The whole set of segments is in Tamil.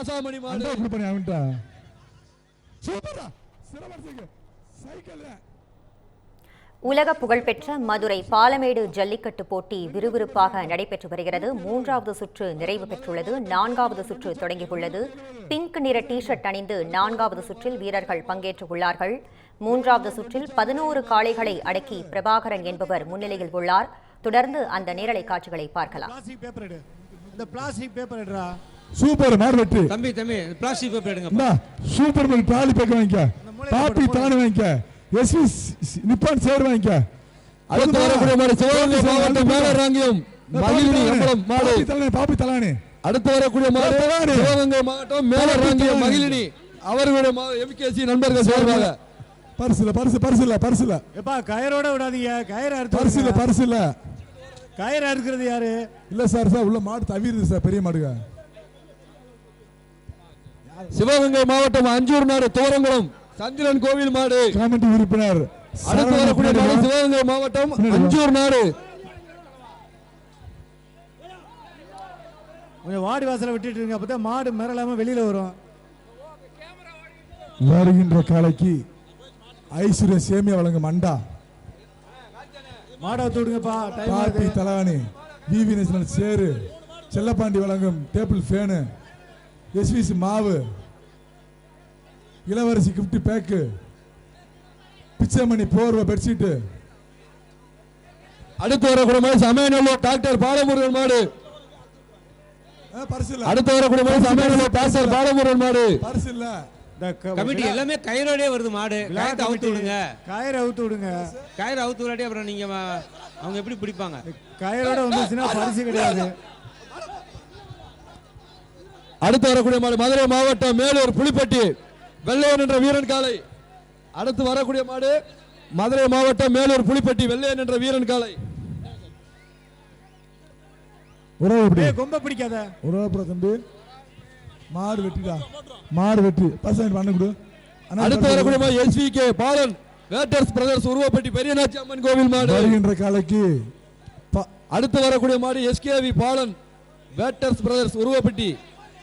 ராசாமணி மாடு உலக புகழ்பெற்ற மதுரை பாலமேடு ஜல்லிக்கட்டு போட்டி விறுவிறுப்பாக நடைபெற்று வருகிறது. 3வது சுற்று நிறைவு பெற்றுள்ளது. 4வது சுற்று தொடங்கியுள்ளது. பிங்க் நிற டி ஷர்ட் அணிந்து 4வது சுற்றில் வீரர்கள் பங்கேற்றுள்ளார்கள். 3வது சுற்றில் 11 காளைகளை அடக்கி பிரபாகரன் என்பவர் முன்னிலையில் உள்ளார். தொடர்ந்து அந்த நேரலை காட்சிகளை பார்க்கலாம். சூப்பர் மாடு வெற்றி. தம்பி பிளாஸ்டிக் பேப்பர் எடுங்க. சூப்பர் மாடு டாலி பேக்க வாங்கிக்க. பாப்பி தான வாங்கிக்க. எஸ்வி நிப்பான் சேர் வாங்கிக்க. அடுத்து வரக்கூடிய மாடு சிவகங்கை மாவட்டம் மேலராங்கியம் மகிழினி எம்பலம் மாடு பாப்பி தலானி. அடுத்து வரக்கூடிய மாடு சிவகங்கை மாவட்டம் மேலராங்கியம் மகிழினி அவர்களுடைய எம்கேசி நண்பர்கள் சேர்வாங்க. பரிசுல எப்பா கயரோட விடாதீங்க. கயரா பரிசுல கயரா இருக்கிறது யாரு? இல்ல சார் உள்ள மாடு தவிருது சார் பெரிய மாடுங்க. சிவகங்கை மாவட்டம் அஞ்சூர் நாடு தோரங்குளம் சந்திரன் கோவில் மாடு கமிட்டி உறுப்பினர். அடுத்து வரக்கூடிய மாடு சிவகங்கை மாவட்டம் அஞ்சூர் நாடு. கொஞ்சம் வாடி வாசல விட்டுட்டு இருங்க. அப்பதான் மாடு மிரளாம வெளியில வரும். வருகின்ற காலைக்கு ஐஸ்வர்ய சேமியா வழங்கும் மண்டா மாடா தூடுங்கப்பா. பாப்பி தலானி விவி நேஷனல் சேரு செல்லப்பாண்டி வழங்கும் டேபிள் ஃபேனு எஸ்விசி மாவு இளவரசி கிஃப்ட் பேக்கு பிச்சைமணி போர்வை பெட்ஷீட். அடுத்து வரக்கூடிய மாடு சமயநல்லூர் டாக்டர் பாலமுருகன் மாடு. அடுத்து வரக்கூடிய மாடு சமயநல்லூர் டாக்டர் பாலமுருகன் மாடு. பரிசு இல்ல கமிட்டி எல்லாமே கயிறோடே வருது. மாடு கயிறு அவுத்து விடுங்க. கயிறு அவுத்து விடாட்டி அப்புறம் நீங்க அவங்க எப்படி பிடிப்பாங்க? கயிறோட வந்துச்சுன்னா பரிசு கிடையாது. அடுத்து வரக்கூடிய மாடு மதுரை மாவட்டம் மேலூர் புலிப்பட்டி வெள்ளையன் என்ற வீரன் காலை. அடுத்து வரக்கூடிய மாடு மதுரை மாவட்டம் மேலூர் புலிப்பட்டி வெள்ளையன் என்ற வீரன் காலை. கொம்ப பிடிக்காத தம்பி மாடு வெட்டிடா. மாடு வெட்டி பர்சன்ட் பண்ண கொடு. அடுத்து வரக்கூடிய மாடு எஸ்விகே பாலன் வேட்டர்ஸ் பிரதர்ஸ் உருவப்பட்டி பெரியநாச்சி அம்மன் கோவில் மாடு. வருகின்ற காலைக்கு அடுத்து வரக்கூடிய மாடு எஸ்கேவி பாலன் வேட்டர்ஸ் பிரதர்ஸ் உருவப்பட்டி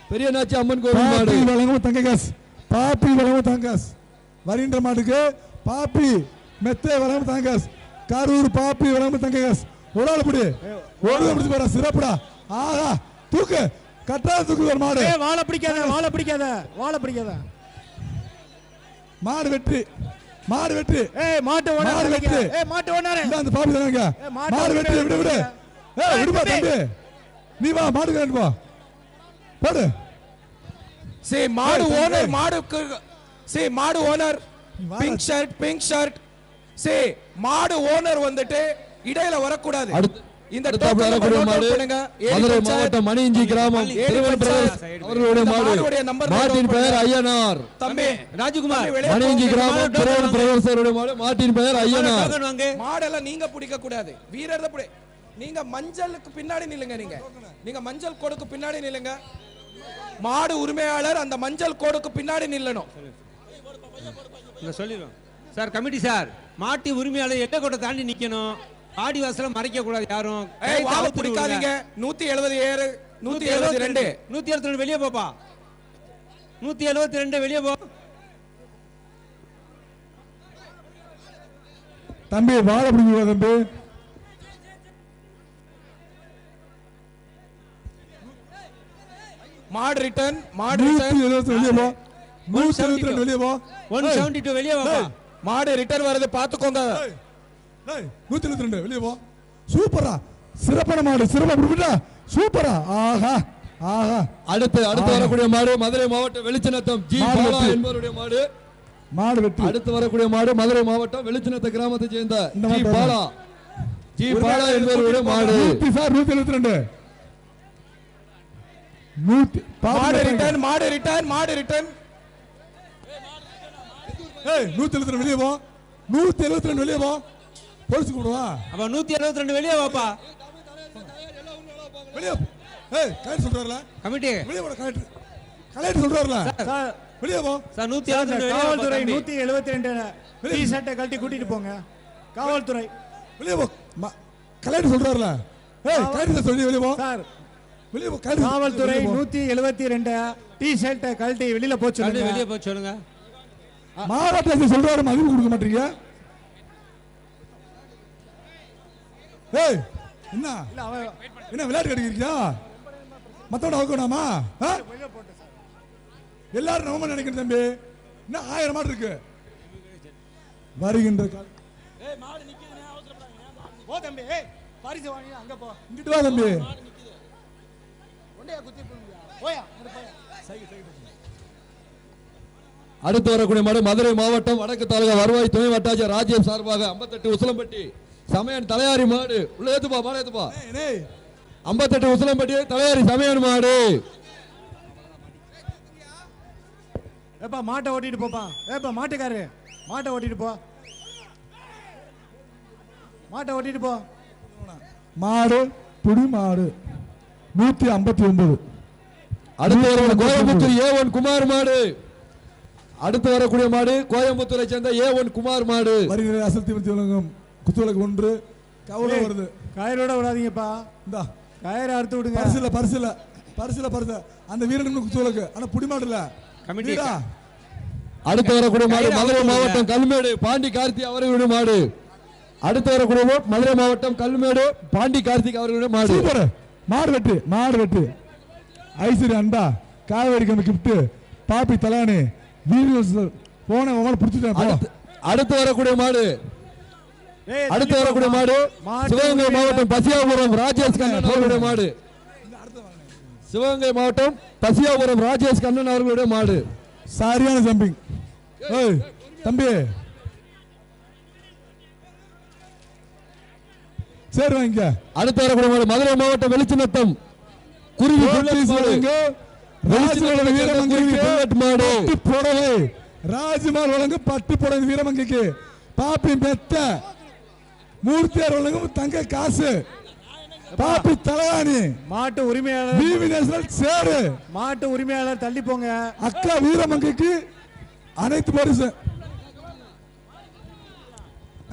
பெரியநாச்சி அம்மன் கோவில் மாடு. வழங்கும் தங்ககாஸ் பாப்பி வழங்கும் தங்ககாஸ். வருகின்ற மாடுக்கு பாப்பி மெத்தே வழங்கும் தங்ககாஸ். கரூர் பாப்பி வழங்கும் தங்ககாஸ். ஒரு ஆள் பிடி பிடிச்சு போற சிறப்புடா. ஆஹா தூக்கு கட்டாத தூக்கு மாடு. வாழை பிடிக்காத மாடு வெற்றி. மாட்டு ஓனர் அந்த பாப்பி தாங்க மாடு வெற்றி. விடு விடுப்பா தம்பி நீ வா மாடு கண்டு வா போடு. மாடு ஓனர் பிங்க் ஷர்ட் மாடு ஓனர் வந்துட்டு இடையில வரக்கூடாது. இந்த மதுரை மாவட்டம் மணியஞ்சி கிராமம் அவர்களுடைய மாட்டின் பெயர் ஐயனார். தம்பி ராஜகுமார் மணியஞ்சி கிராமம் மாட்டின் பெயர் ஐயனார். மாடெல்லாம் நீங்க பிடிக்க கூடாது. வீரர் தான் நீங்க மஞ்சளுக்கு பின்னாடி நில்லுங்க. நீங்க மஞ்சள் கோடுக்கு பின்னாடி நில்லுங்க. மாடு உரிமையாளர் அந்த மஞ்சள் கோடுக்கு பின்னாடி நில்லணும். சொல்லிடுவோம் சார். கமிட்டி சார் மாட்டி உரிமையாளர் எட்ட கோட்டை தாண்டி நிக்கணும். ஆடி வாசல மறைக்க கூடாது யாரும். பிடிக்காதீங்க. 177 172 172 வெளியே போப்பா. 172 வெளியே போ தம்பி. வாழ பிடிக்க தம்பி. மாடு ரிட்டர்ன். வெளியே போ. 172 வெளியே போ. 172 வெளியே போ. மாடு ரிட்டர்ன் வரது பாத்துக்கோங்க. 172 வெளியே போ. சூப்பரா சிறப்பான மாடு. சிறப்பா சூப்பரா. ஆஹா அடுத்து வரக்கூடிய மாடு மதுரை மாவட்டம் வெளிச்சநத்தம் ஜி பாலா என்பவருடைய மாடு வெற்றி. அடுத்து வரக்கூடிய மாடு மதுரை மாவட்டம் வெளிச்சநத்த கிராமத்தை சேர்ந்த ஜி பாலா என்பவருடைய மாடு. 172 மாடு ரிட்டர்ன். 172 வெளியே போ. 172 வெளியே போ. போலீஸ் கூடுவா. அப்ப 172 வெளியே வாப்பா. வெளியே கலெக்டர் சொல்றாருல. கமிட்டி வெளியே போ. கலெக்டர் சொல்றாருல. வெளியே போ சார். 172 காவல்துறை 172 டி ஷர்ட்டை கழட்டி கூட்டிட்டு போங்க. காவல்துறை வெளியே போ. கலெக்டர் சொல்றாருல. கலெக்டர் சொல்லி வெளியே போ. சார் வெளியே போ, கழட்டு. காவல்துறை வெளியே போ. 172 டி ஷர்ட்டை கழட்டி வெளியில போச்சு வெளியே போய் சொல்லுங்க. மாவட்ட சொல்றாரு மதிப்பு கொடுக்க மாட்டீங்க. ஏய் என்ன என்ன விளையாட்டு கிடைக்கிறீங்களா? மத்தவன அவுக்கணுமா? எல்லாரும் நம்ம நினைக்கிறேன் தம்பி. இன்னும் 1000 மாடு இருக்கு. வருகின்ற கால போ தம்பி. பரிசு வாங்கி அங்க போ. இங்கிட்டு வா தம்பி. ஒண்டையா குத்தி போடுங்க. போயா அங்க போயா. அடுத்து வரக்கூடிய மாடு மதுரை மாவட்டம் வடக்கு தாலுகா வருவாய் துணை வட்டாட்சியர் ராஜ்யம் சார்பாக 58 உசிலம்பட்டி சமயன் தலையாரி மாடு. உள்ள ஏத்துப்பா, மாடு ஏத்துப்பா. 58 உசிலம்பட்டி தலையாரி சமயன் மாடு. ஏப்பா மாட்டை ஓட்டிட்டு போப்பா. ஏப்பா மாட்டுக்காரு மாட்டை ஓட்டிட்டு போ. மாட்டை ஓட்டிட்டு போ. மாடு புடி மாடு 159. அடுத்து வரக்கூடிய கோயம்புத்தூர் A1 குமார் மாடு. அடுத்து வரக்கூடிய மாடு கோயம்புத்தூரை சேர்ந்த A1 குமார் மாடு. வருகிற அசல் தீவிரத்தி விளங்கும் குத்துவிளக்கு 1 கவுள வருது. கயிறோட விடாதீங்கப்பா. இந்தா கயிறை அறுத்து விடுங்க. பரிசுல அந்த வீரனுக்கு குத்துவிளக்கு. ஆனா புடி மாடு இல்ல. கமிட்டி. அடுத்து வரக்கூடிய மாடு மதுரை மாவட்டம் கல்மேடு பாண்டி கார்த்திக் அவர்களுடைய மாடு. அடுத்து வரக்கூடிய மதுரை மாவட்டம் கல்மேடு பாண்டி கார்த்திக் அவர்களுடைய மாடு. சூப்பர். மாடு வெட்டு ஐஸ்வர்யா அண்டா காவேரி கம்பி கிஃப்ட் பாப்பி தலானி வீடியோஸ் போன உங்களை பிடிச்சிட்டேன். அடுத்து வரக்கூடிய மாடு சிவகங்கை மாவட்டம் பசியாபுரம் ராஜேஷ் கண்ணன் அவர்களுடைய மாடு. சிவகங்கை மாவட்டம் பசியாபுரம் ராஜேஷ் கண்ணன் அவர்களுடைய மாடு. சரியான ஜம்பிங். ஏய் தம்பி சரி வாங்க. அடுத்து வரக்கூடிய மாடு மதுரை மாவட்டம் வெளிச்சினத்தம் குருவி ராஜ்மால் வழங்கு பட்டு புடவை வீரமங்கைக்கு பாப்பி மெத்த மூர்த்தியார் வழங்கும் தங்க காசு பாப்பி தலகாணி மாட்டு உரிமையாளர் சேரு மாட்டு உரிமையாளர் தள்ளி போங்க. அக்கா வீரமங்கைக்கு அனைத்து பரிசு.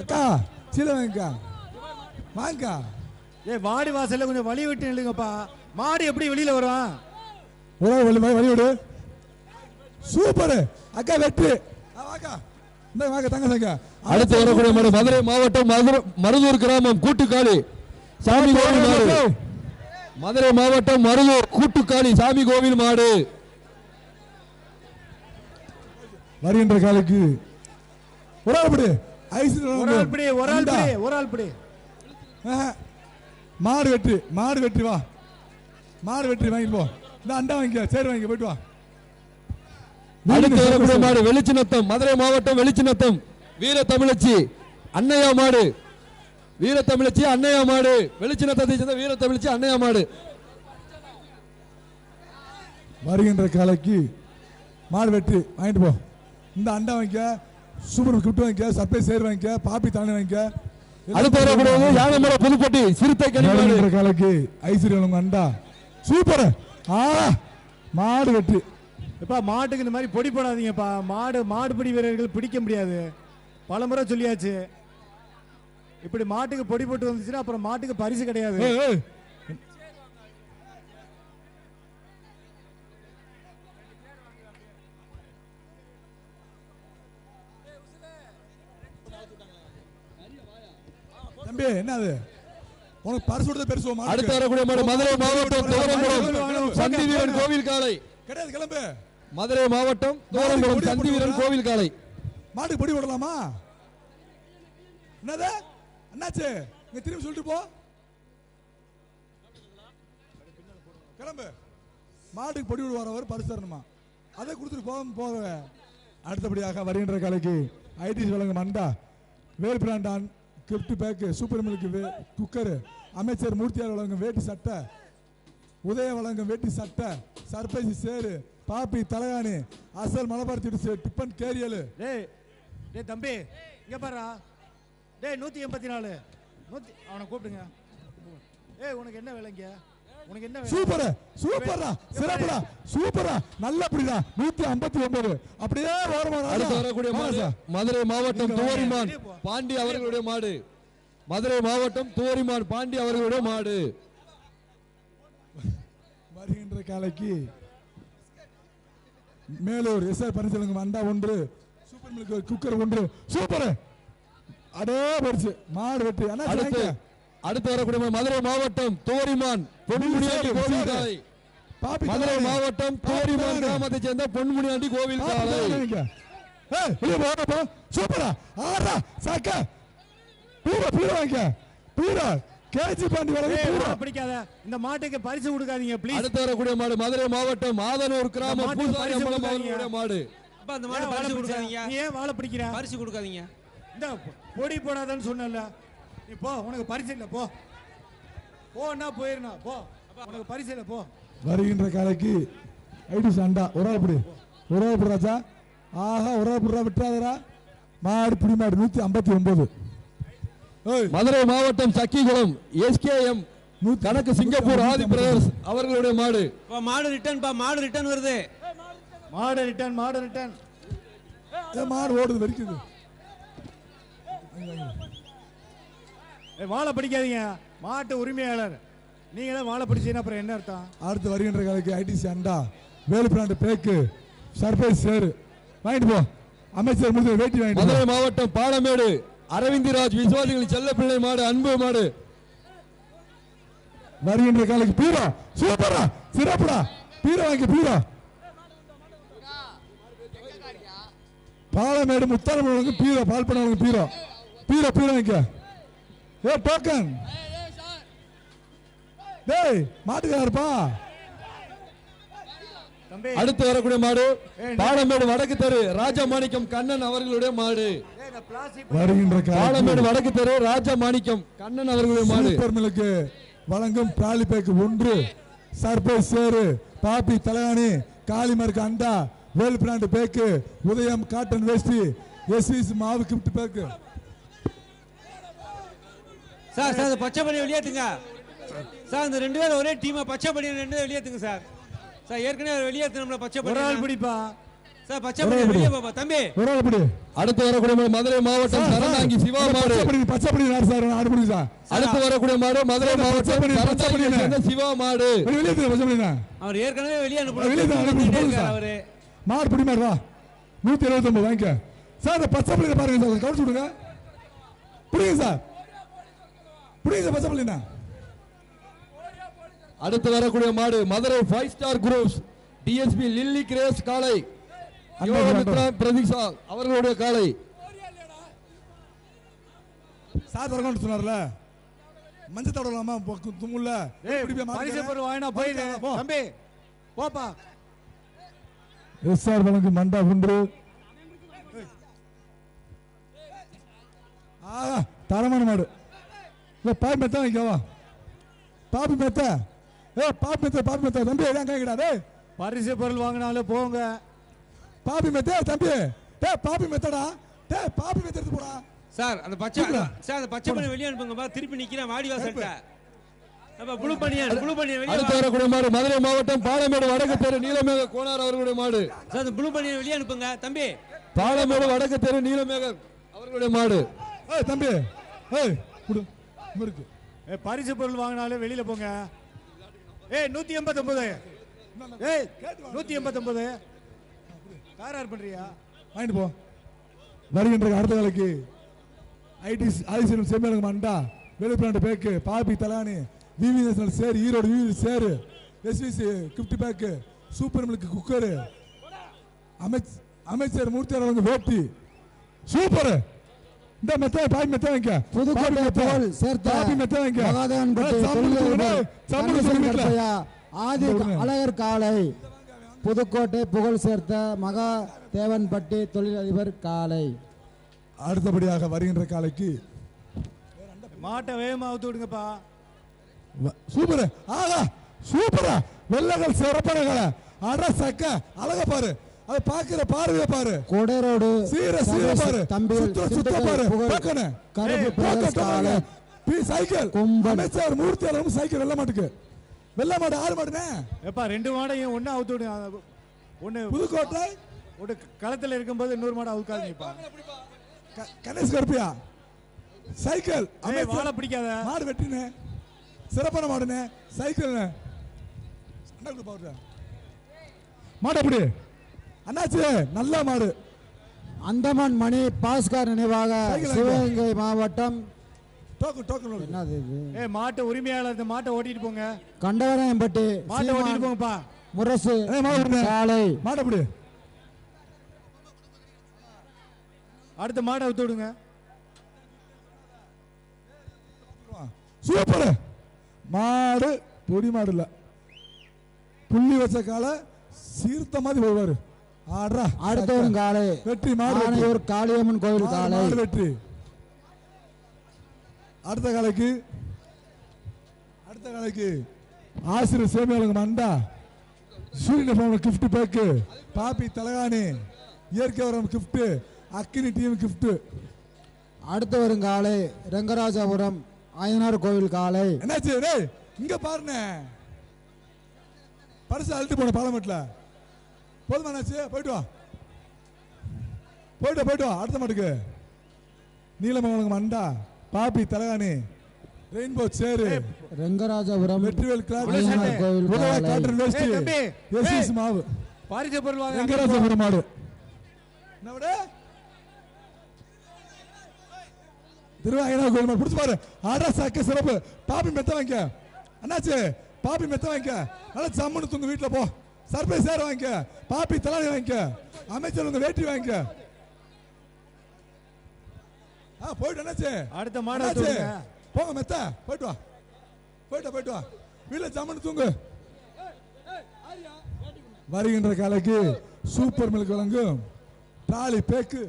அக்கா சீல வாங்க. வாடி வாசல்ல கொஞ்சம் வழி விட்டு நில்லுங்கப்பா. மாடு எப்படி வெளியில வரும்? வழி விடு. சூப்பர் அக்கா வெற்றி. அடுத்து வரக்கூடிய மாடு மதுரை மாவட்டம் மருதூர் கிராமம் கூட்டுக்காளி சாமி கோவில் மாடு. மதுரை மாவட்டம் மருதூர் கூட்டுக்காளி சாமி கோவில் மாடு. வருகின்ற காலுக்கு ஒரு ஆள் படி. மாடு வெற்றி வா. மாடு வெற்றி வாங்கிட்டு போ. இந்த அண்டா வாங்கிக்க. சரி வாங்கி போயிட்டு வா. அடுத்து வரக்கூடிய மாடு வெளிச்சினத்தம் மதுரை மாவட்டம் வெளிச்சினத்தம் வீர தமிழச்சி அன்னையா மாடு. வீர தமிழச்சி அன்னையா மாடு. வெளிச்சினத்தை சேர்ந்த வீர தமிழச்சி அன்னையா மாடு. வருகின்ற காலைக்கு மாடு வெற்றி வாங்கிட்டு போ. இந்த அண்டா வாங்கிக்க. சூப்பர் கிஃப்ட் வாங்கிக்க. சர்ப்ரைஸ் சேர் வாங்கிக்க. பாப்பி தானே வாங்கிக்க. அடுத்து வரக்கூடிய யானைமலை புதுப்பட்டி சிறுத்தை கனிமாடு காலைக்கு ஐஸ்வர்யம் அண்டா. சூப்பர் மாடு வெற்றி. எப்பா மாட்டுக்கு இந்த மாதிரி பொடி போடாதீங்கப்பா. மாடுபிடி வீரர்கள் பிடிக்க முடியாது. பலமுறை சொல்லியாச்சு. இப்படி மாட்டுக்கு பொடி போட்டு வந்துச்சுன்னா அப்புறம் மாட்டுக்கு பரிசு கிடையாது. தம்பி என்னது உனக்கு பரிசு கொடுத்த பெருசு. அடுத்து வரக்கூடிய மாடு மதுரை மாவட்டம் தோரங்குளம் சந்தி வீரன் கோவில் காளை. கிடையாது கிளம்பு. மதுரை மாவட்டம் தோரங்குளம் சந்தி வீரன் கோவில் காளை. மாட்டுக்கு பொடி போடலாமா? என்னது அண்ணாச்சு இங்க திரும்பி சொல்லிட்டு போ. கிளம்பு. மாட்டுக்கு பொடி விடுவார் பரிசு தரணுமா? அதை கொடுத்துட்டு போக. அடுத்தபடியாக வருகின்ற காலைக்கு ஐடிசி வழங்கும் அண்டா வேல் பிராண்டான் gift pack super milk cooker அமைச்சர் மூர்த்தியார் வழங்கும் வேட்டி சட்டை உதய வழங்கும் வேட்டி சட்டை சர்பைஸ் சேரு பாப்பி தலகாணி அசல் மலபார் டிப்பன் கேரியல். டேய் தம்பி இங்க பாருடா. டேய் 184 அவனை கூப்பிடுங்க. உனக்கு என்ன வேலைங்க? உனக்கு என்ன வேலை? சூப்பரா சிறப்புடா சூப்பரா நல்லபடிடா 159 அப்படியே ஓரமா. அடுத்து வரக்கூடிய மாடு மதுரை மாவட்டம் துவரிமான் பாண்டி அவர்களுடைய மாடு. மதுரை மாவட்டம் துவரிமான் பாண்டி அவர்களுடைய மாடு. காலைக்கு மேலூர் எஸ்ஆர் பன்னீர்செல்வம் அண்டா 1, சூப்பர் மில்க் குக்கர் 1. சூப்பர் அடே போச்சு மாடு வெற்றி. அடுத்து வரக்கூடிய மதுரை மாவட்டம் தோரிமான் பொன்முனியாண்டி கோவில் காலை. மதுரை மாவட்டம் தோரிமான் கிராமத்தைச் சேர்ந்த பொன்முனியாண்டி கோவில் காலை. சூப்பரா ஆறா சாக்க பீரா வாங்க பீரா கேஜி பாண்டி பிடிக்காத இந்த மாட்டுக்கு பரிசு கொடுக்காதீங்க ப்ளீஸ். அடுத்து வரக்கூடிய மாடு மதுரை மாவட்டம் மாதனூர் கிராமம் பூசாரி அம்பலம் அவர்களுடைய மாடு. அப்ப அந்த மாடு பரிசு கொடுக்காதீங்க. நீ ஏன் வாழை பிடிக்கிற? பரிசு கொடுக்காதீங்க. இந்த பொடி போடாதன்னு சொன்னல. நீ போ, உனக்கு பரிசு இல்ல போ. போன்னா போயிரணும் போ. உனக்கு பரிசு இல்ல போ. வருகின்ற காலைக்கு ஐடிஸ் அண்டா ஒரு ஆள் பிடி ராஜா. ஆஹா ஒரு ஆள் பிடிறா விட்டுறாதரா. மாடு பிடி மாடு 159. மதுரை மாவட்டம் சக்கிகுளம் எஸ்கேஎம் கணக்கு சிங்கப்பூர் ஆதி பிரதர்ஸ் அவர்களுடைய மாடு. மாடு ரிட்டர்ன் பா, மாடு ரிட்டர்ன் வருது. மாடு ரிட்டர்ன் மாடு ஓடுது வெடிக்குது. வாழை பிடிக்காதீங்க. மாட்டு உரிமையாளர் நீங்க தான் வாழை பிடிச்சீங்கன்னா அப்புறம் என்ன அர்த்தம்? அடுத்து வருகின்ற காலைக்கு ஐடிசி அண்டா வேலுப்பிராண்டு பேக்கு சர்ப்ரைஸ் சேரு வாங்கிட்டு போ. அமைச்சர் முடிஞ்ச வேட்டி வாங்கிட்டு. மதுரை மாவட்டம் பாலமேடு அரவிந்திராஜ் விசுவாசிகளின் செல்ல பிள்ளை மாடு அன்பு மாடு. வருகின்ற காலைக்கு பீரா சூப்பரா சிறப்புடா பீரா வாங்கி பீரா. பாலமேடு முத்தாரம்பழம் பீரா பால் பண்ணவங்க பீரா வாங்க. ஏ டோக்கன் டேய் மாட்டுக்காரப்பா. அடுத்து வரக்கூடிய மாடு பாலமேடு வடக்கு தெரு ராஜமாணிக்கம் கண்ணன் அவர்களுடைய மாடு. வருகின்ற பாலமேடு வடக்கு தெரு ராஜமாணிக்கம் கண்ணன் அவர்களுடைய மாடு. சூப்பர் மில்க் வழங்கும் பிராலி பேக்கு 1 சர்ப்ரைஸ் சேரு பாப்பி தலையாணி காளிமருக்கு அண்டா வேல் பிராண்ட் பேக்கு உதயம் காட்டன் வேஷ்டி எஸ்விஸ் மாவு கிஃப்ட் பேக்கு. சார் சார் பச்சை பண்ணி வெளியேத்துங்க சார். இந்த 2 பேரும் ஒரே டீமா பச்சை பண்ணி 2 பேரும் வெளியேத்துங்க சார். சார் ஏற்கனவே வெளியேத்துறோம்ல பச்சை பண்ணி. ஒரு ஆள் பிடிப்பா சார் பச்சை பண்ணி வெளியே பாப்பா தம்பி. ஒரு ஆள் பிடி. அடுத்து வரக்கூடிய மதுரை மாவட்டம் சரணாங்கி சிவா மாடு. பச்சை பண்ணி சார் ஆடு பிடி சார். அடுத்து வரக்கூடிய மாடு மதுரை மாவட்டம் சரணாங்கி சிவா மாடு. வெளியே பச்சை பண்ணினா அவர் ஏற்கனவே வெளியே அனுப்புறாரு அவரு. மாடு பிடி மாடு வா 179 வாங்க சார். பச்சை பண்ணி பாருங்க சார் கவுச்சு விடுங்க. பிடிங்க சார் பச்சை பண்ணினா. அடுத்து வரக்கூடிய மாடு Madurai 5 star groups DSP Lilly Grace காளை பிரதீஷா அவர்களுடைய காளை. சார் வரணும் சொன்னார்ல மஞ்சள் தடவலாமா தும்முல்ல. பரிசு பொருள் வாங்கினா போயிடு தம்பி போப்பா. எஸ்ஆர் வழங்கு மண்டா 1 தரமான மாடு. பாப்பி மெத்த வாங்கிக்கவா பாப்பி மெத்த. பாப்பி மெத்த தம்பி எல்லாம் கேட்கடா. பரிசு பொருள் வாங்கினாலும் போங்க. பாப்பி மெத்த தம்பி பாப்பி மெத்தடா பாப்பி மெத்த எடுத்து போடா. சார் அந்த பச்சை சார் அந்த பச்சை பண்ணி வெளியே அனுப்புங்கப்பா. திருப்பி நிக்கிறேன் வாடி வாசல்ட்ட. அப்ப ப்ளூ பண்ணியா வெளியே. அடுத்து வரக்கூடிய மாடு மதுரை மாவட்டம் பாலமேடு வடக்கு தெரு நீலமேக கோனார் அவர்களுடைய மாடு. சார் அந்த ப்ளூ பண்ணியை வெளியே அனுப்புங்க தம்பி. பாலமேடு வடக்கு தெரு நீலமேக அவர்களுடைய மாடு. தம்பி இருக்கு. பரிசு பொருள் வாங்கினாலும் வெளியில போங்க. 189 189 கார் பண்றியா வாங்கிட்டு போ. வருகின்ற அடுத்த காலைக்கு ஐடிசி செம்மேலுக்கு மண்டா வெளிப்பிராண்டு பேக்கு பாப்பி தலானி VV national chair Erode VV chair SVC gift pack super milk cooker அமைச்சர் மூர்த்தியாளர் வேட்டி சூப்பர். இந்த மெத்த பாய் மெத்த வைங்க புதுக்கோட்டை புகழ் சேர்த்த ஆதி அழகர் காலை. புதுக்கோட்டை புகழ் சேர்த்த மகாதேவன்பட்டி தொழிலதிபர் காலை. அடுத்தபடியாக வருகின்ற காலைக்கு மாட்டை வேகமா அவுத்து விடுங்கப்பா. சூப்பர் ஆகா சூப்பரா வெள்ளகள் சிறப்பான அட சக்க அழகா பாரு. அது பாக்குற பார்வைய பாரு. கோடரோடு சீர பாரு தம்பி சுத்த பாரு பக்கன கருப்பு பிரதேச காலை சைக்கிள் அமைச்சர் மூர்த்தியாளரும் சைக்கிள் வெள்ள மாட்டுக்கு வெள்ள மாடு 6 மாடுனே. எப்பா 2 மாடையும் ஒண்ணு அவுத்து விடுங்க. ஒண்ணு புதுக்கோட்டை ஒரு களத்துல இருக்கும்போது இன்னொரு மாடு அவுக்காதீங்கப்பா. கணேஷ் கருப்பியா சைக்கிள் வாழை பிடிக்காத மாடு வெட்டினே சிறப்பான மாடுனே சைக்கிள் மாடு அப்படி அண்ணாச்சி நல்ல மாடு. அந்தமான் மணி பாஸ்கர் நினைவாக சிவகங்கை மாவட்டம் டோக்கன் என்னது இது மாட்டு உரிமையாளர் இந்த மாட்டை ஓட்டிட்டு போங்க. கண்டவராயம்பட்டி மாட்டை ஓட்டிட்டு போங்கப்பா. முரசு காளை. மாடு அப்படி அடுத்த மாடை விட்டு விடுங்க. சூப்பர் மாடு. பொடி மாடு இல்ல, புள்ளி வச்ச காலை சீர்த்த மாதிரி போவாரு. ஆடுறா அடுத்தவரும் காளை வெற்றி மாடு. ஒரு காளியம்மன் கோவில் காளை வெற்றி. அடுத்த காலைக்கு ஆசிரியர் சேமியாளுங்க மண்டா சூரியன் கிஃப்ட் பேக்கு, பாப்பி தலகாணி, இயற்கை வரம் கிஃப்ட், அக்கினி டீம் கிஃப்ட். அடுத்து வரும் காலை ரெங்கராஜபுரம் ஆயனார் கோவில் காலை. என்னாச்சு டேய் இங்க பாருங்க, பரிசு அழுத்து போன பாலமேட்ல. போதுமா என்னாச்சு? போயிட்டு வா. அடுத்த மாட்டுக்கு நீலமங்கலம் மண்டா, பாப்பி தலகாணி, ரெயின்போ சேரு, ரெங்கராஜபுரம் வெற்றிவேல் கிளாஸ், ஆயனார் கோவில் காலை. காட்டன் வேஸ்ட், எஸ்எஸ் மாவு, பாரிஜ பொருள் வாங்க. ரெங்கராஜபுரம் மாடு. என்ன விட திருவாயனார் கோயில் மாடு பிடிச்சு பாரு. ஆடா சாக்க சிறப்பு. பாப்பி மெத்த வாங்க அண்ணாச்சு, பாப்பி மெத்த வாங்க. நல்லா சம்மனு தூங்க வீட்டுல போ. சர்ப்ரைஸ் சேர் வாங்க, பாப்பி தலாணி வாங்க, அமைச்சர் உங்க வேட்டி வாங்க. போயிட்டு அண்ணாச்சு அடுத்த மாடு போங்க மெத்த. போயிட்டு வா. வீட்டுல சம்மனு தூங்கு. வருகின்ற காலைக்கு சூப்பர் மில்க் வழங்கும் டாலி பேக்கு,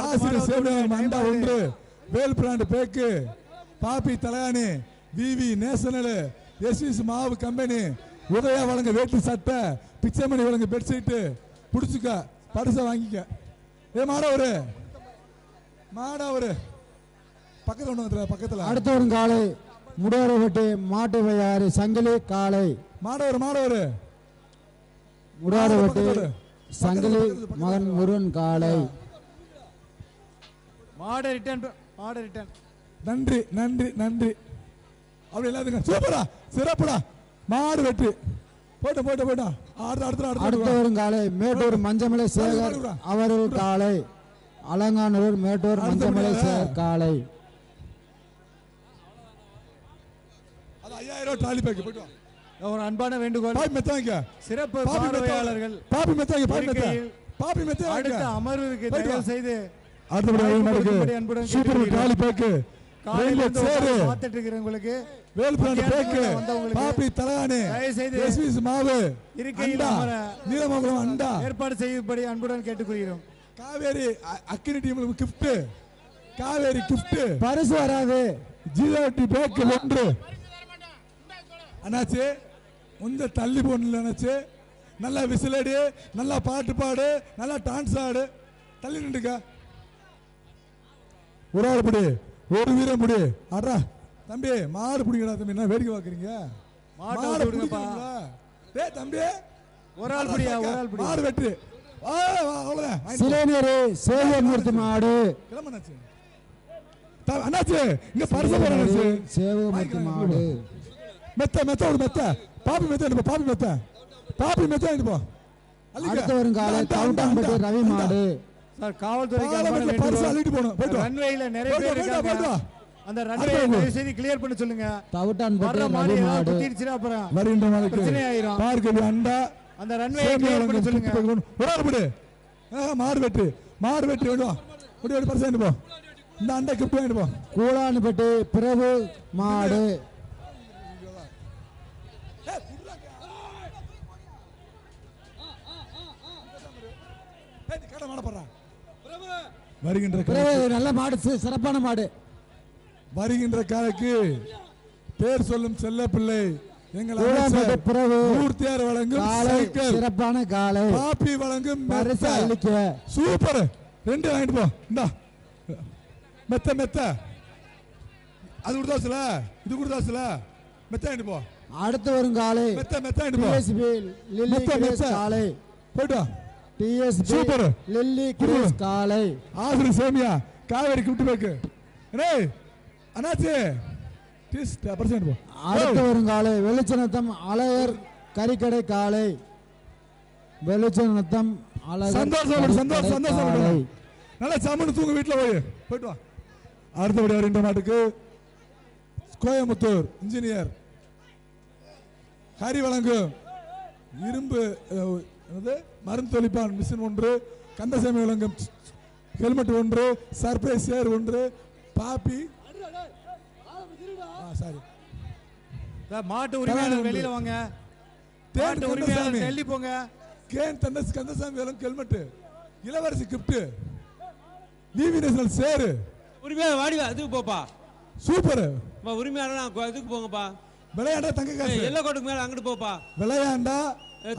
ஆசிரியர் சேவையாளர் மண்டா ஒன்று, வேல் பிராண்ட் பேக்கு, பாப்பி தலகாணி, விவி நேஷனல், எஸ்விஸ் மாவு கம்பெனி, உதயா வழங்க வேட்டி சட்டை, பிச்சைமணி வழங்க பெட்ஷீட். புடிச்சுக்க பரிசை வாங்கிக்க. மாடா பக்கத்துல ஒண்ணு பக்கத்துல. அடுத்த ஒரு காலை முடாரவட்டி மாட்டு வையாறு சங்கிலி காலை. மாடவர் முடாரவட்டி சங்கிலி மகன் முருகன் காலை. மாடு ரிட்டர்ன். நன்றி. அப்படி எல்லாத்துக்கும் சூப்பரா சிறப்புடா. மாடு வெற்றி. போயிட்டா. அடுத்த ஒரு காலை மேட்டூர் மஞ்சமலை சேகர் அவர்கள் காலை. அலங்கானூர் மேட்டூர் மஞ்சமலை சேகர் காலை. அது 5000 டாலி பேக். போயிட்டு வா. ஒரு அன்பான வேண்டுகோள், பாப்பி மெத்த வாங்க. சிறப்பு பார்வையாளர்கள் பாப்பி மெத்த வாங்க. அடுத்த அமர்வுக்கு தயவு செய்து அடுத்த சூப்பர் டாலி பேக், ரெயின்போ சேரு, பார்த்துட்டு இருக்கிறவங்களுக்கு, வேல் பிராண்ட் பேக்கு, பாப்பி தலகாணி, எஸ்விஸ் மாவு, இருக்கையில் நீலமங்கலம் அண்டா ஏற்பாடு செய்யும்படி அன்புடன் கேட்டுக்கொள்கிறோம். காவேரி அக்கினி டீம் கிஃப்ட், காவேரி கிஃப்ட் பரிசு வராது. ஜிஓடி பேக் ஒன்று. அண்ணாச்சு கொஞ்சம் தள்ளி போடல அண்ணாச்சு. நல்லா விசிலடி, நல்லா பாட்டு பாடு, நல்லா டான்ஸ் ஆடு. தள்ளி நின்றுக்க. ஒரு ஆள் பிடி, ஒரு வீரம் பிடி. ஆடுறா தம்பி, மாடு பிடிங்கடா தம்பி. என்ன வேடிக்கை பார்க்குறீங்க? மாடு பிடிக்கணும்ல. டேய் தம்பி, ஒரு ஆள் பிடியா. மாடு வெற்றி. அவ்வளவுதான். சிலேனியரு சேவமூர்த்தி மாடு. கிளம்பண்ணாச்சு. அண்ணாச்சு இங்க பரிசு போறாச்சு. சேவமூர்த்தி மாடு. மெத்த ஒரு மெத்த. பாப்பி மெத்த போ. அடுத்த வரும் காலை கவுண்டாம்பட்டி ரவி மாடு. சார் காவல்துறைக்கு பரிசு அள்ளிட்டு போணும். ரன்வேல நிறைய பேர் இருக்காங்க. அந்த ரன்வே தயவு செய்து கிளியர் பண்ண சொல்லுங்க. தவுட்டான்பட்டி ரவி மாடு. குத்திருச்சுனா அப்புறம் வருகின்ற நாளைக்கு பிரச்சனை ஆயிரும். பார்க்கவி அண்டா அந்த ரன்வே கிளியர் பண்ண சொல்லுங்க. ஒரு ஆள் பிடி. மாடு வெட்டி வேணும். ஒரு பரிசு வாங்கிட்டு போ. இந்த அண்டா கிஃப்ட் வாங்கிட்டு போ. கூழானிப்பட்டி பிரபு மாடு. வருகின்ற நல்ல மாடு, சிறப்பான மாடு. வருகின்ற காலைக்கு பேர் சொல்லும் செல்ல பிள்ளை எங்கள் மூர்த்தியார் வழங்கும் சைக்கிள், சிறப்பான காலை. பாப்பி வழங்கும் சூப்பர். 2 வாங்கிட்டு போ. இந்தா மெத்த அது கொடுத்தாச்சுல, இது கொடுத்தாச்சுல. மெத்த வாங்கிட்டு போ. அடுத்து வரும் காலை மெத்த வாங்கிட்டு போ. காலை. போயிட்டு வா. டிஎஸ்பி சூப்பர் லில்லி கிரேஸ் காலை. ஆசிரியர் சேமியா காவேரி கிஃப்ட் பேக்கு. அண்ணாச்சி அடுத்து வரும் காலை வெளிச்சநத்தம் அழகர் கறிக்கடை காலை. வெளிச்சநத்தம் அழகர் சந்தோஷம் காலை. நல்லா சாமனு தூங்க வீட்டுல போயிட்டு வா. அடுத்தபடி வருகின்ற மாட்டுக்கு கோயம்புத்தூர் இன்ஜினியர் ஹரி வழங்கும் இரும்பு மருந்து தொழிப்பான் மிஷின் ஒன்று, கந்தசாமி வழங்கும் ஹெல்மெட் ஒன்று, சர்ப்ரைஸ் சேர் ஒன்று, பாப்பி சாரி மாட்டு உரிமையாளர் வெளியில வாங்க. மாட்டு உரிமையாளர் தள்ளி போங்க. கேன் கந்தசாமி வழங்கும் ஹெல்மெட், இளவரசி கிஃப்ட், டிவி நேஷனல் சேரு. உரிமையாளர் வாடி அதுக்கு போப்பா. சூப்பர். உரிமையாளர் அதுக்கு போங்கப்பா. விளையாண்டா தங்க காசு எல்லை கோட்டுக்கு மேல அங்கிட்டு போப்பா. விளையாண்டா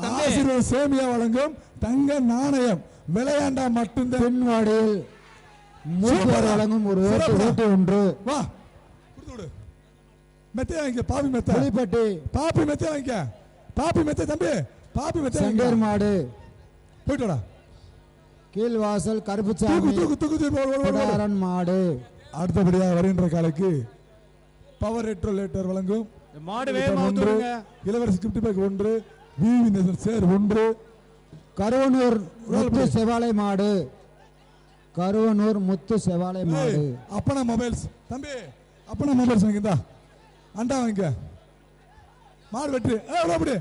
ஆசீர்வாத சேமியா வழங்கும் தங்க நாணயம். விளையாண்டா மட்டும்தான். பின்வாடியில் மூவர் வழங்கும் ஒரு ஓட்டு ஒன்று. வா கொடுத்து விடு. மெத்தை வாங்கிக்க. பாப்பி மெத்தை. புலிப்பட்டி பாப்பி மெத்தை வாங்கிக்க. பாப்பி மெத்தை தம்பி. பாப்பி மெத்தை செங்கேர் மாடு. போயிட்டு வாடா. கீழ்வாசல் கருப்புச்சாமி குடாரன் மாடு. அடுத்தபடியாக வருகின்ற காலைக்கு பவர் ரெட்ரோலேட்டர் வழங்கும் மாடு ஒன்று, இளவரசி கிஃப்ட் பேக் ஒன்று, விவி நேஷனல் சேர் ஒன்று. கருவனூர் முத்து செவாலை மாடு. கருவனூர் முத்து செவாலை மாடு. அப்பனா மொபைல்ஸ் தம்பி. அப்பனா மொபைல்ஸ் வாங்கிந்தா. அண்டா வாங்கிக்க. மாடு வெட்டு. அப்படி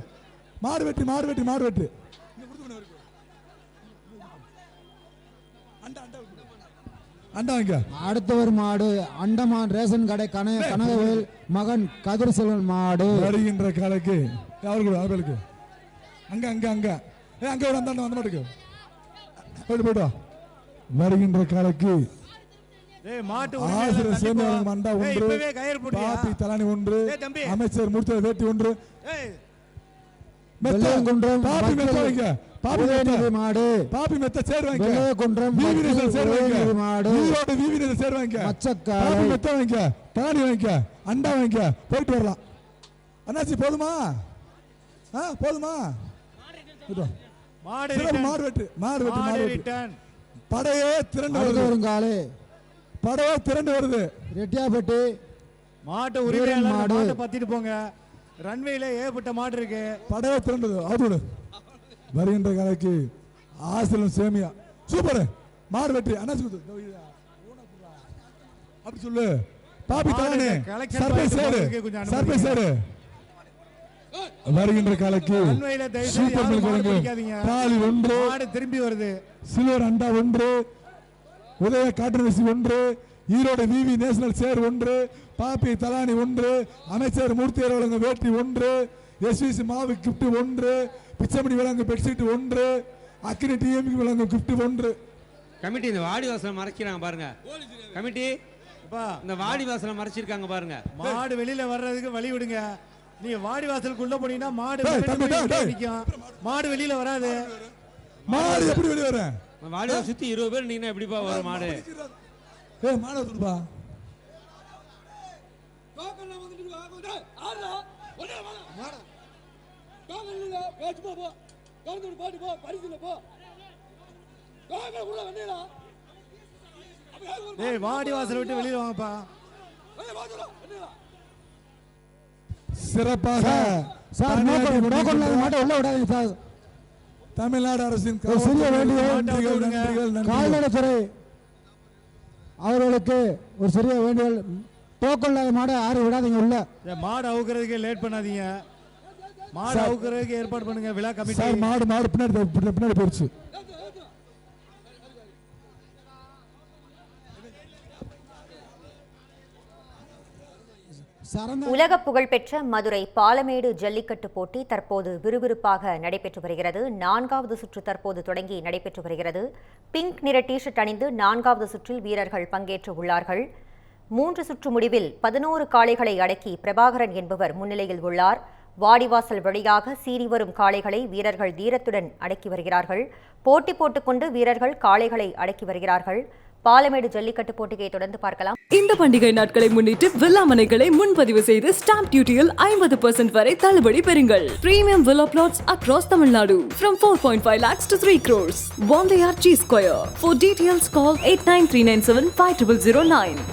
மாடு வெட்டி மாடு வெட்டி மாடு வெட்டு. அண்டா வாங்கிக்க. அடுத்தவர் மாடு அண்டமான் ரேஷன் கடை கனகவேல் மகன் கதிர் செல்வன் மாடு. வருகின்ற காலைக்கு அவர்களுக்கு அங்க அங்க அங்க அங்க ஒரு அந்த மாட்டுக்கு போயிட்டு போயிட்டு வருகின்ற காலைக்கு ஆசிரியர் சேமியாளர் மண்டா ஒன்று, பாப்பி தலானி ஒன்று, அமைச்சர் முடித்த வேட்டி ஒன்று, பாப்பி மெத்த வைங்க. மாடு பாப்பி மெத்த சேர் வாங்க. குன்றம் சேர் வாங்க. மாடு. சேர் வாங்க. மச்சக்காலை பாப்பி மெத்த வாங்க. தலானி வாங்க. அண்டா வாங்க. போயிட்டு வரலாம். அண்ணாச்சி போதுமா? போதுமா? மாடு வெட்டு. மாடு வெட்டு. மாடு வெட்டு. படையே திரண்டு வருது. படையே திரண்டு வருது. ரெட்டியாப்பட்டி மாட்டு உரிமையாளர் மாட்டை பத்திட்டு போங்க. ரன்வேல ஏகப்பட்ட மாடு இருக்கு. படையே திரண்டது. அதோடு வருகின்ற காலைக்கு ஆசிரியர் சேமியா சூப்பர். மாடு வெட்டி. அண்ணாச்சி அப்படி சொல்லு. பாப்பி தலானி சர்ப்ரைஸ் சேரு. சர்ப்ரைஸ் சேரு. வருகின்ற காலைக்கு சூப்பர் மில்க் வழங்கும் காலி ஒன்று, திரும்பி வருது. சில்வர் அண்டா ஒன்று, உதய காட்டுநரிசி ஒன்று, ஈரோடு விவி நேஷனல் சேர் ஒன்று, பாப்பி தலானி ஒன்று, அமைச்சர் மூர்த்தியர் வழங்கும் வேட்டி ஒன்று, எஸ்விசி மாவு கிஃப்ட் ஒன்று, பிச்சமணி வழங்கும் பெட்ஷீட் ஒன்று, அக்னி டிஎம் வழங்கும் கிஃப்ட் ஒன்று. கமிட்டி இந்த வாடி வாசலை மறைக்கிறாங்க பாருங்க. கமிட்டி இந்த வாடி வாசலை மறைச்சிருக்காங்க பாருங்க. மாடு வெளியில வர்றதுக்கு வழி விடுங்க. நீங்க வாடி வாசலுக்குள்ள போனீங்கன்னா மாடு மாடு வெளியில வராது. மாடு எப்படி வெளிய வர? வாடி வாசல் சுத்தி 20 பேர் நீங்க எப்படிப்பா வர மாடு? மாடு வந்துடுப்பா. டோக்கன்ல வந்துட்டு வாங்க. ஆறா ஒண்ணே மாடு. டோக்கன்ல பேச்சு போ. டோக்கன் பாடி போ. பரிசுல போ. டோக்கன் உள்ள வந்தீடா. டேய் வாடி வாசல் விட்டு வெளியில வாங்கப்பா. வாடா வந்தீடா. சிறப்பாக சார் டோக்கன்ல மாட்டை உள்ள விடாதீங்க சார். தமிழ்நாடு அரசின் சிறிய கால்நடைத்துறை அவர்களுக்கு ஒரு சிறிய வேண்டுகோள். டோக்கன் மாடை யாரும் விடாதீங்க உள்ள. மாடு அவுக்கிறதுக்கு லேட் பண்ணாதீங்க. மாடு அவுக்கிறதுக்கு ஏற்பாடு பண்ணுங்க விழா கமிட்டி. சார் மாடு பின்னாடி போயிடுச்சு. உலக புகழ்பெற்ற மதுரை பாலமேடு ஜல்லிக்கட்டு போட்டி தற்போது விறுவிறுப்பாக நடைபெற்று வருகிறது. 4வது சுற்று தற்போது தொடங்கி நடைபெற்று வருகிறது. பிங்க் நிற டி-ஷர்ட் அணிந்து 4வது சுற்றில் வீரர்கள் பங்கேற்று உள்ளார்கள். 3 சுற்று முடிவில் 11 காளைகளை அடக்கி பிரபாகரன் என்பவர் முன்னிலையில் உள்ளார். வாடிவாசல் வழியாக சீறி வரும் காளைகளை வீரர்கள் தீரத்துடன் அடக்கி வருகிறார்கள். போட்டி போட்டுக்கொண்டு வீரர்கள் காளைகளை அடக்கி வருகிறார்கள். பாலமேடு ஜல்லிக்கட்டு போட்டியை தொடர்ந்து பார்க்கலாம். இந்த பண்டிகை நாட்களை முன்னிட்டு வில்லா மனைகளை முன்பதிவு செய்து ஸ்டாம்ப் டியூட்டியில் 50% வரை தள்ளுபடி பெறுங்கள். Premium villa plots across Tamil Nadu from 4.5 lakhs to 3 crores. One layer G Square. For details call 8939750009.